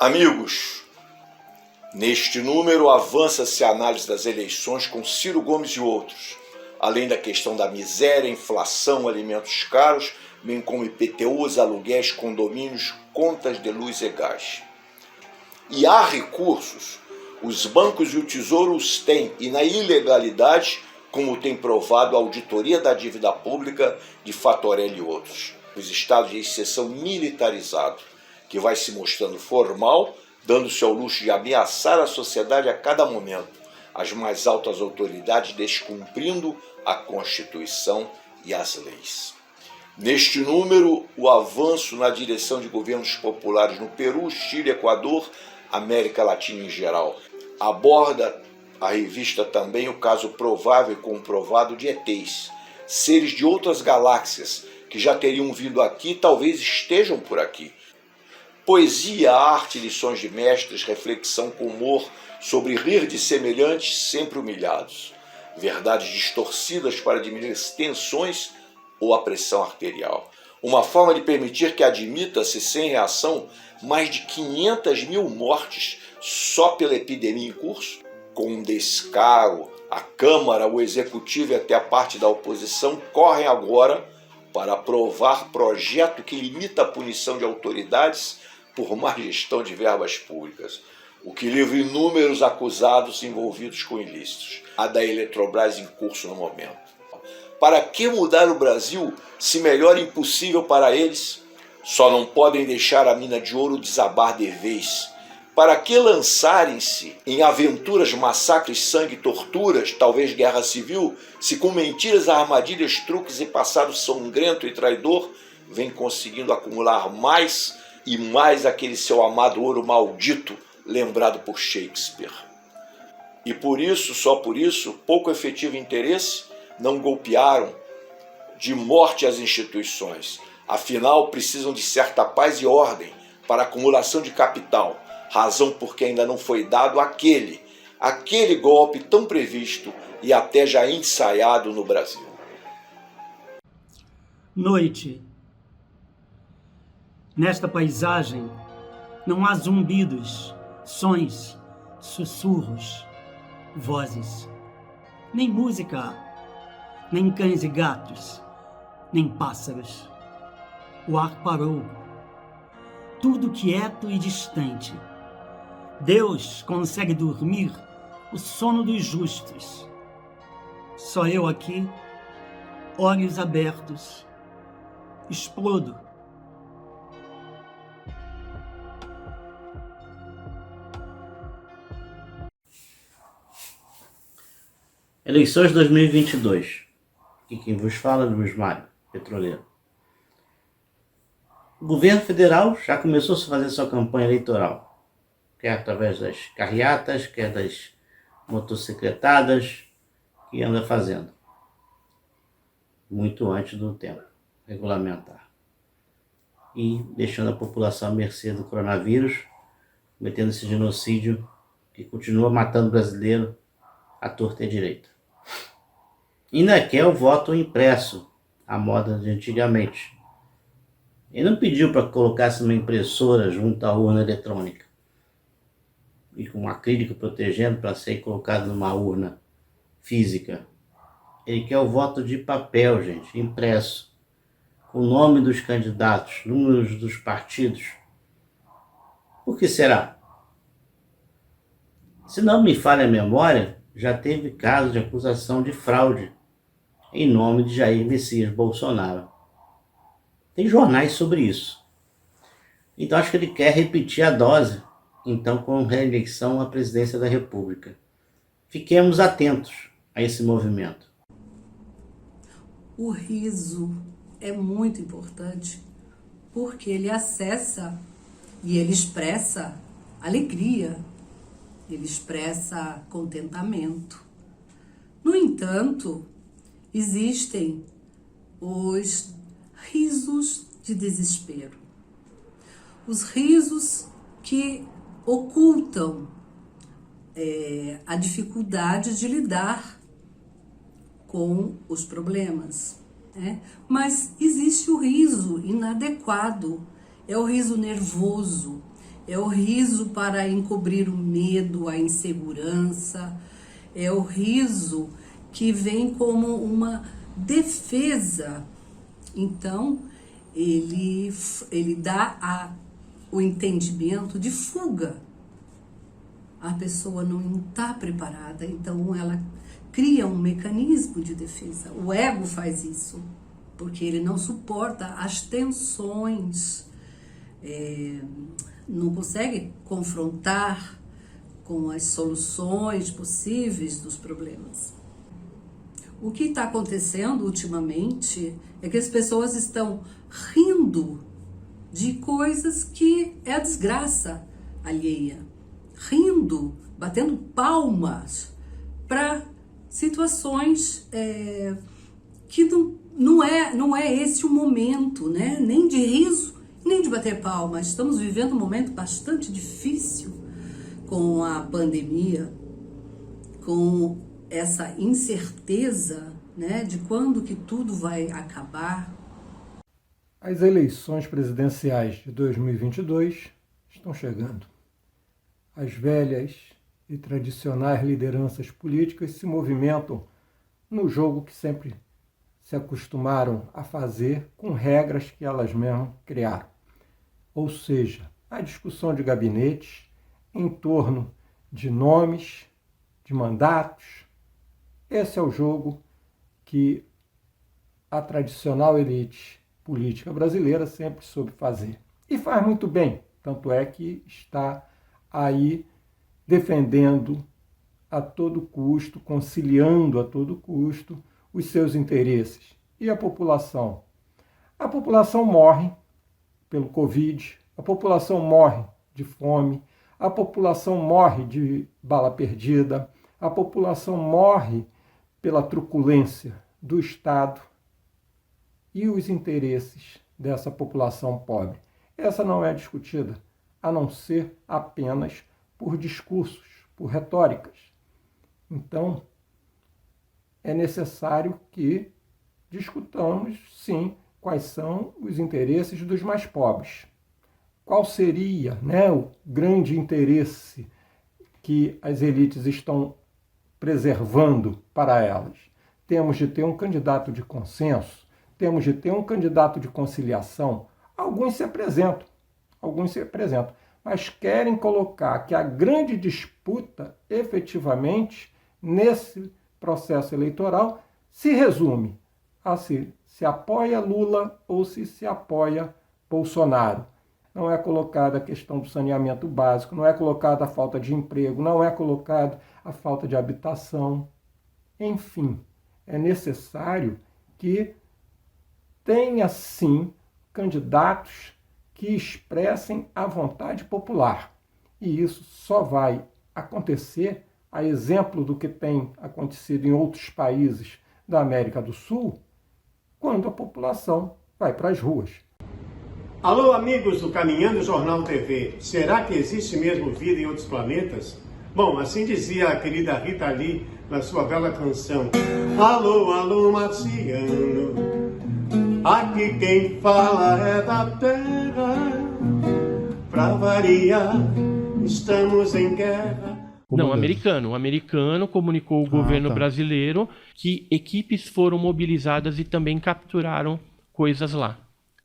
Amigos, neste número avança-se a análise das eleições com Ciro Gomes e outros, além da questão da miséria, inflação, alimentos caros, bem como IPTUs, aluguéis, condomínios, contas de luz e gás. E há recursos, os bancos e o Tesouro os têm, e na ilegalidade, como tem provado a auditoria da dívida pública de Fatorelli e outros. Os estados de exceção militarizado, que vai se mostrando formal, dando-se ao luxo de ameaçar a sociedade a cada momento, as mais altas autoridades descumprindo a Constituição e as leis. Neste número, o avanço na direção de governos populares no Peru, Chile, Equador, América Latina em geral. Aborda a revista também o caso provável e comprovado de ETs, seres de outras galáxias que já teriam vindo aqui e talvez estejam por aqui. Poesia, arte, lições de mestres, reflexão com humor sobre rir de semelhantes sempre humilhados. Verdades distorcidas para diminuir tensões ou a pressão arterial. Uma forma de permitir que admita-se sem reação mais de 500 mil mortes só pela epidemia em curso? Com um descaro, a Câmara, o Executivo e até a parte da oposição correm agora para aprovar projeto que limita a punição de autoridades por má gestão de verbas públicas, o que livra inúmeros acusados envolvidos com ilícitos, a da Eletrobras em curso no momento. Para que mudar o Brasil se melhor é impossível para eles? Só não podem deixar a mina de ouro desabar de vez. Para que lançarem-se em aventuras, massacres, sangue, torturas, talvez guerra civil, se com mentiras, armadilhas, truques e passado sangrento e traidor, vem conseguindo acumular mais e mais aquele seu amado ouro maldito, lembrado por Shakespeare. E por isso, só por isso, pouco efetivo interesse, não golpearam de morte as instituições. Afinal, precisam de certa paz e ordem para a acumulação de capital, razão porque ainda não foi dado aquele golpe tão previsto e até já ensaiado no Brasil. Noite. Nesta paisagem não há zumbidos, sons, sussurros, vozes, nem música, nem cães e gatos, nem pássaros. O ar parou, tudo quieto e distante. Deus consegue dormir o sono dos justos. Só eu aqui, olhos abertos, explodo. Eleições 2022. Aqui quem vos fala é Luiz Mário, petroleiro. O governo federal já começou a fazer sua campanha eleitoral, quer através das carreatas, quer das motocicletadas, que anda fazendo, muito antes do tempo regulamentar. E deixando a população à mercê do coronavírus, cometendo esse genocídio que continua matando brasileiro à torta e à direita. Ainda quer o voto impresso, à moda de antigamente. Ele não pediu para colocasse uma impressora junto à urna eletrônica e com um acrílico protegendo para ser colocado numa urna física. Ele quer o voto de papel, gente, impresso, com o nome dos candidatos, números dos partidos. Por que será? Se não me falha a memória, já teve caso de acusação de fraude em nome de Jair Messias Bolsonaro. Tem jornais sobre isso. Então acho que ele quer repetir a dose, então com reeleição à presidência da República. Fiquemos atentos a esse movimento. O riso é muito importante porque ele acessa e ele expressa alegria, ele expressa contentamento. No entanto, existem os risos de desespero, os risos que ocultam a dificuldade de lidar com os problemas, né? Mas existe o riso inadequado, é o riso nervoso, É o riso para encobrir o medo, a insegurança. É o riso que vem como uma defesa. Então, ele dá o entendimento de fuga. A pessoa não está preparada, então ela cria um mecanismo de defesa. O ego faz isso, porque ele não suporta as tensões, não consegue confrontar com as soluções possíveis dos problemas. O que está acontecendo ultimamente é que as pessoas estão rindo de coisas que é a desgraça alheia. Rindo, batendo palmas para situações que não é esse o momento, né? Nem de riso, nem de bater palmas. Estamos vivendo um momento bastante difícil com a pandemia, com essa incerteza, né, de quando que tudo vai acabar. As eleições presidenciais de 2022 estão chegando. As velhas e tradicionais lideranças políticas se movimentam no jogo que sempre se acostumaram a fazer com regras que elas mesmas criaram. Ou seja, a discussão de gabinetes em torno de nomes, de mandatos. Esse é o jogo que a tradicional elite política brasileira sempre soube fazer. E faz muito bem, tanto é que está aí defendendo a todo custo, conciliando a todo custo os seus interesses. E a população? A população morre pelo Covid, a população morre de fome, a população morre de bala perdida, a população morre pela truculência do Estado e os interesses dessa população pobre. Essa não é discutida, a não ser apenas por discursos, por retóricas. Então, é necessário que discutamos, sim, quais são os interesses dos mais pobres. Qual seria, né, o grande interesse que as elites estão preservando para elas? Temos de ter um candidato de consenso, temos de ter um candidato de conciliação. Alguns se apresentam, mas querem colocar que a grande disputa, efetivamente, nesse processo eleitoral, se resume a se apoia Lula ou se apoia Bolsonaro. Não é colocada a questão do saneamento básico, não é colocada a falta de emprego, não é colocada a falta de habitação. Enfim, é necessário que tenha, sim, candidatos que expressem a vontade popular. E isso só vai acontecer, a exemplo do que tem acontecido em outros países da América do Sul, quando a população vai para as ruas. Alô, amigos do Caminhando Jornal TV. Será que existe mesmo vida em outros planetas? Bom, assim dizia a querida Rita Lee na sua bela canção. Alô, alô, marciano, aqui quem fala é da Terra. Pra variar, estamos em guerra. Não, americano. O americano comunicou ao governo brasileiro que equipes foram mobilizadas e também capturaram coisas lá.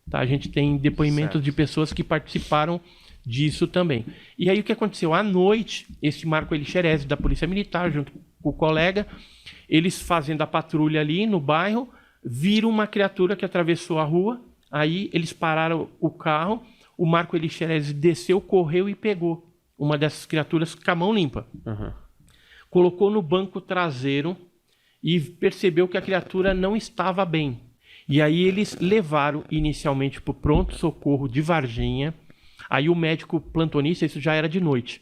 Tá? A gente tem depoimentos de pessoas que participaram disso também. E aí o que aconteceu? À noite, esse Marco Elixerez da Polícia Militar, junto com o colega, eles fazendo a patrulha ali no bairro, viram uma criatura que atravessou a rua, aí eles pararam o carro, o Marco Elixerez desceu, correu e pegou uma dessas criaturas com a mão limpa. Colocou no banco traseiro e percebeu que a criatura não estava bem. E aí eles levaram inicialmente para o pronto-socorro de Varginha. Aí o médico plantonista, isso já era de noite,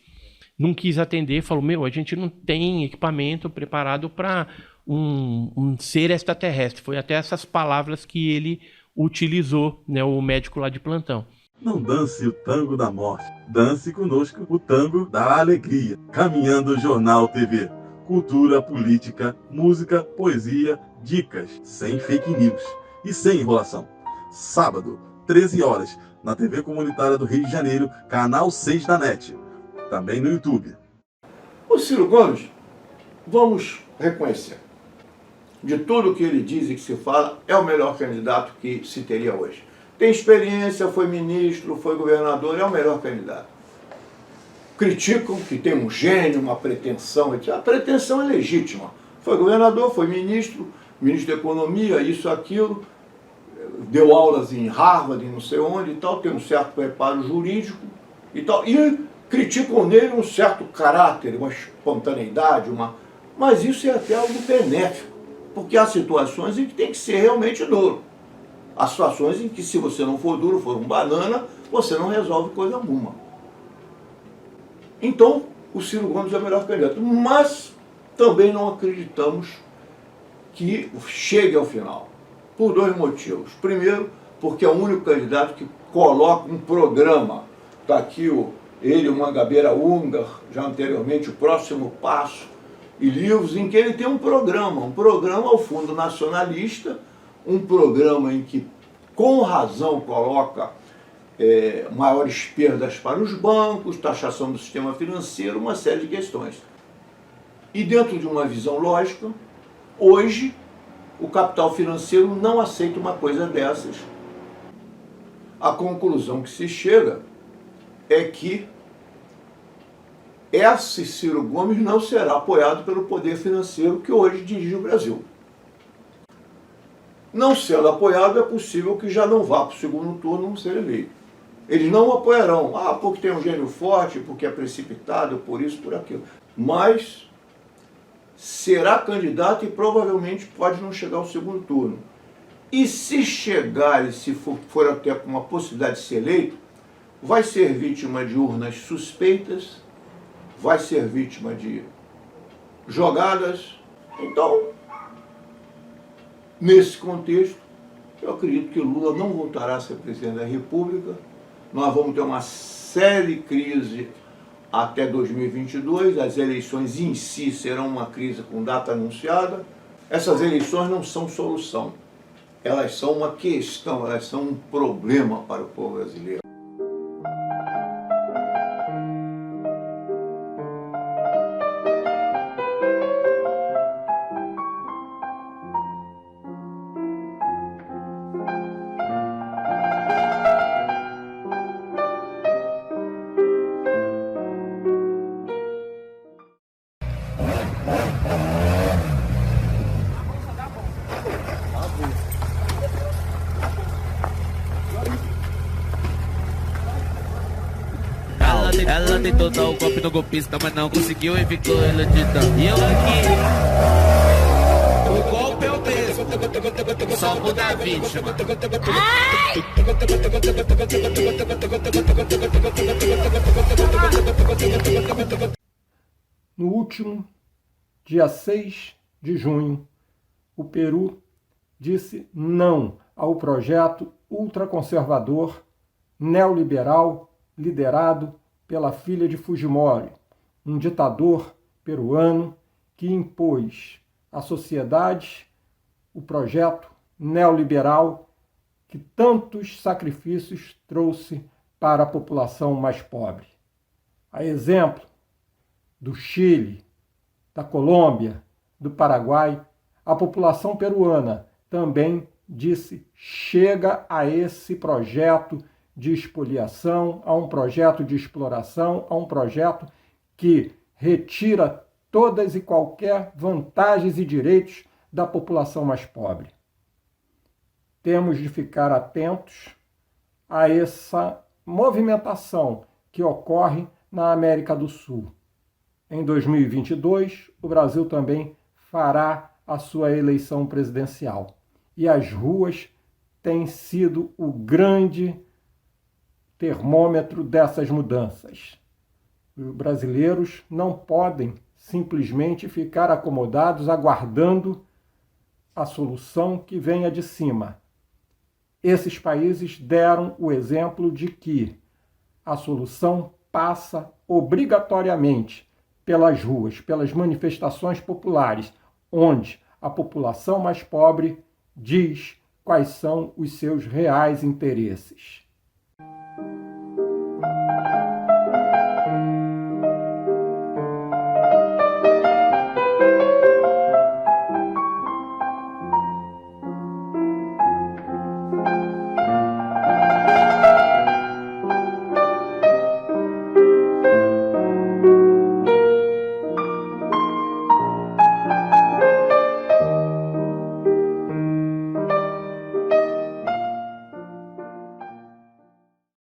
não quis atender, falou, a gente não tem equipamento preparado para um ser extraterrestre. Foi até essas palavras que ele utilizou, né, o médico lá de plantão. Não dance o tango da morte, dance conosco o tango da alegria. Caminhando Jornal TV, cultura, política, música, poesia, dicas, sem fake news e sem enrolação. Sábado, 13 horas, na TV Comunitária do Rio de Janeiro, canal 6 da NET. Também no YouTube. O Ciro Gomes, vamos reconhecer, de tudo que ele diz e que se fala, é o melhor candidato que se teria hoje. Tem experiência, foi ministro, foi governador, é o melhor candidato. Criticam que tem um gênio, uma pretensão, etc. A pretensão é legítima. Foi governador, foi ministro da Economia, isso, aquilo, deu aulas em Harvard, não sei onde e tal, tem um certo preparo jurídico e tal, e criticam nele um certo caráter, uma espontaneidade, mas isso é até algo benéfico, porque há situações em que tem que ser realmente duro. Há situações em que, se você não for duro, for um banana, você não resolve coisa alguma. Então, o Ciro Gomes é o melhor candidato, mas também não acreditamos que chegue ao final, por dois motivos. Primeiro, porque é o único candidato que coloca um programa. Está aqui ele, o Mangabeira Ungar, já anteriormente, o Próximo Passo, e livros em que ele tem um programa ao fundo nacionalista, um programa em que, com razão, coloca maiores perdas para os bancos, taxação do sistema financeiro, uma série de questões. E dentro de uma visão lógica, hoje, o capital financeiro não aceita uma coisa dessas. A conclusão que se chega é que esse Ciro Gomes não será apoiado pelo poder financeiro que hoje dirige o Brasil. Não sendo apoiado, é possível que já não vá para o segundo turno ser eleito. Eles não o apoiarão, porque tem um gênio forte, porque é precipitado, por isso, por aquilo. Mas será candidato e provavelmente pode não chegar ao segundo turno. E se chegar, e se for até com uma possibilidade de ser eleito, vai ser vítima de urnas suspeitas, vai ser vítima de jogadas. Então, nesse contexto, eu acredito que Lula não voltará a ser presidente da República. Nós vamos ter uma séria crise até 2022. As eleições em si serão uma crise com data anunciada. Essas eleições não são solução. Elas são uma questão, elas são um problema para o povo brasileiro. Ela tentou dar o golpe no golpista, mas não conseguiu e ficou iludida. E eu aqui, o golpe é o mesmo, só muda a vítima. No último dia 6 de junho, o Peru disse não ao projeto ultraconservador, neoliberal, liderado pela filha de Fujimori, um ditador peruano que impôs à sociedade o projeto neoliberal que tantos sacrifícios trouxe para a população mais pobre. A exemplo do Chile, da Colômbia, do Paraguai, a população peruana também disse chega a esse projeto de expoliação, a um projeto de exploração, a um projeto que retira todas e qualquer vantagens e direitos da população mais pobre. Temos de ficar atentos a essa movimentação que ocorre na América do Sul. Em 2022, o Brasil também fará a sua eleição presidencial. E as ruas têm sido o grande termômetro dessas mudanças. Os brasileiros não podem simplesmente ficar acomodados aguardando a solução que venha de cima. Esses países deram o exemplo de que a solução passa obrigatoriamente pelas ruas, pelas manifestações populares, onde a população mais pobre diz quais são os seus reais interesses.